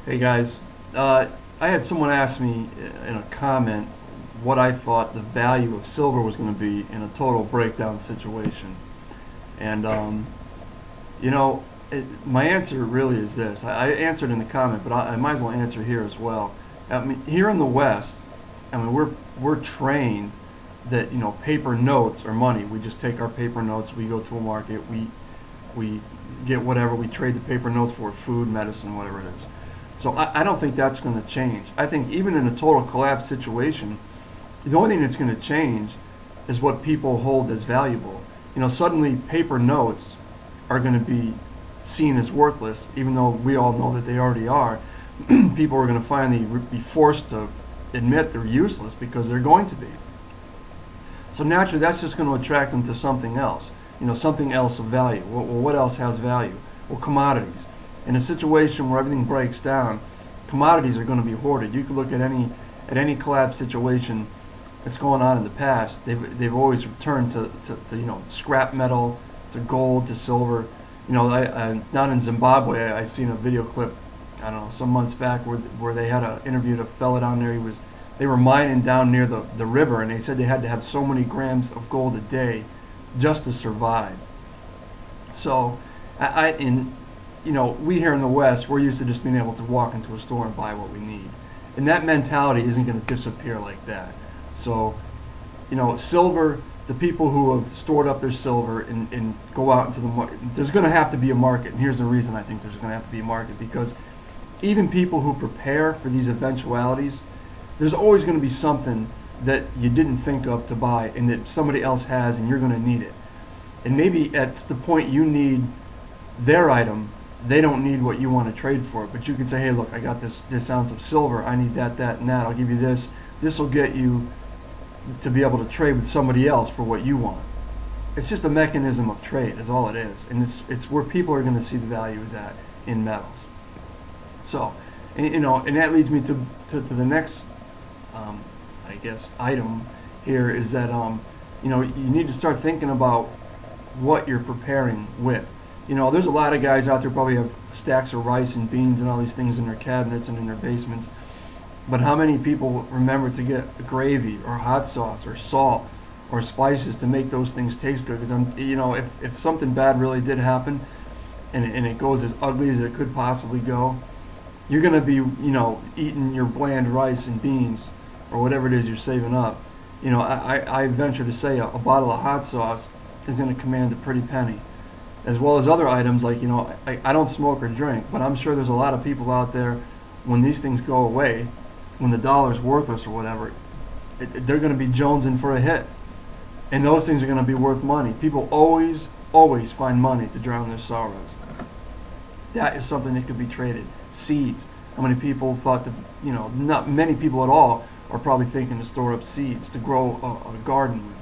Hey guys, I had someone ask me in a comment what I thought the value of silver was going to be in a total breakdown situation. And, you know, my answer really is this. I answered in the comment, but I might as well answer here as well. I mean, here in the West, I mean, we're trained that, paper notes are money. We just take our paper notes, we go to a market, we get whatever, we trade the paper notes for food, medicine, whatever it is. So I don't think that's going to change. I think even in a total collapse situation, the only thing that's going to change is what people hold as valuable. Suddenly paper notes are going to be seen as worthless, even though we all know that they already are. People are going to finally be forced to admit they're useless because they're going to be. So naturally, that's just going to attract them to something else. Something else of value. Well, what else has value? Well, commodities. In a situation where everything breaks down, commodities are going to be hoarded. You could look at any collapse situation that's going on in the past. They've always returned to scrap metal, to gold, to silver. Down in Zimbabwe, I seen a video clip, I don't know, some months back where they had interviewed a fella down there. They were mining down near the river, and they said they had to have so many grams of gold a day just to survive. So we here in the West, we're used to just being able to walk into a store and buy what we need. And that mentality isn't going to disappear like that. So, silver, the people who have stored up their silver and go out into the market, there's going to have to be a market. And here's the reason I think there's going to have to be a market, because even people who prepare for these eventualities, there's always going to be something that you didn't think of to buy and that somebody else has and you're going to need it. And maybe at the point you need their item, they don't need what you want to trade for it, but you can say, hey, look, I got this ounce of silver, I need that, and that, I'll give you this. This will get you to be able to trade with somebody else for what you want. It's just a mechanism of trade is all it is, and it's where people are going to see the value is at in metals. So, and that leads me to the next, I guess, item here is that, you need to start thinking about what you're preparing with. There's a lot of guys out there probably have stacks of rice and beans and all these things in their cabinets and in their basements. But how many people remember to get gravy or hot sauce or salt or spices to make those things taste good? Because if something bad really did happen and it goes as ugly as it could possibly go, you're going to be, eating your bland rice and beans or whatever it is you're saving up. I venture to say a bottle of hot sauce is going to command a pretty penny, as well as other items like, I don't smoke or drink, but I'm sure there's a lot of people out there, when these things go away, when the dollar's worthless or whatever, they're going to be jonesing for a hit. And those things are going to be worth money. People always find money to drown their sorrows. That is something that could be traded. Seeds. How many people thought that, not many people at all are probably thinking to store up seeds, to grow a garden with.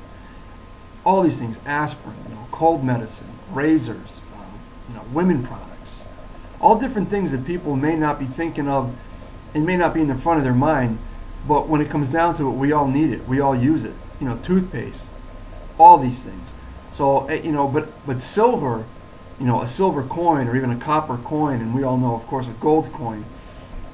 All these things, aspirin, cold medicine, razors, women products, all different things that people may not be thinking of and may not be in the front of their mind, but when it comes down to it, we all need it, we all use it. Toothpaste, all these things. So but silver, a silver coin or even a copper coin, and we all know, of course, a gold coin,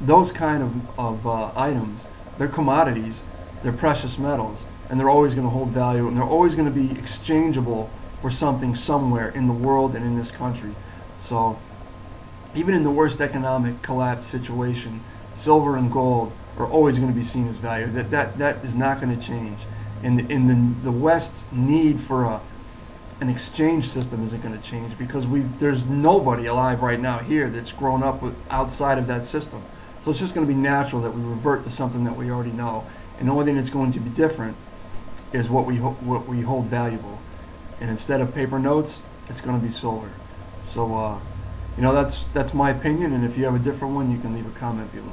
those kind of items, they're commodities, they're precious metals, and they're always going to hold value, and they're always going to be exchangeable for something somewhere in the world and in this country. So even in the worst economic collapse situation, silver and gold are always going to be seen as value. That is not going to change. And the West's need for an exchange system isn't going to change, because there's nobody alive right now here that's grown up outside of that system. So it's just going to be natural that we revert to something that we already know. And the only thing that's going to be different is what we hold valuable. And instead of paper notes, it's going to be silver. So, that's my opinion. And if you have a different one, you can leave a comment below.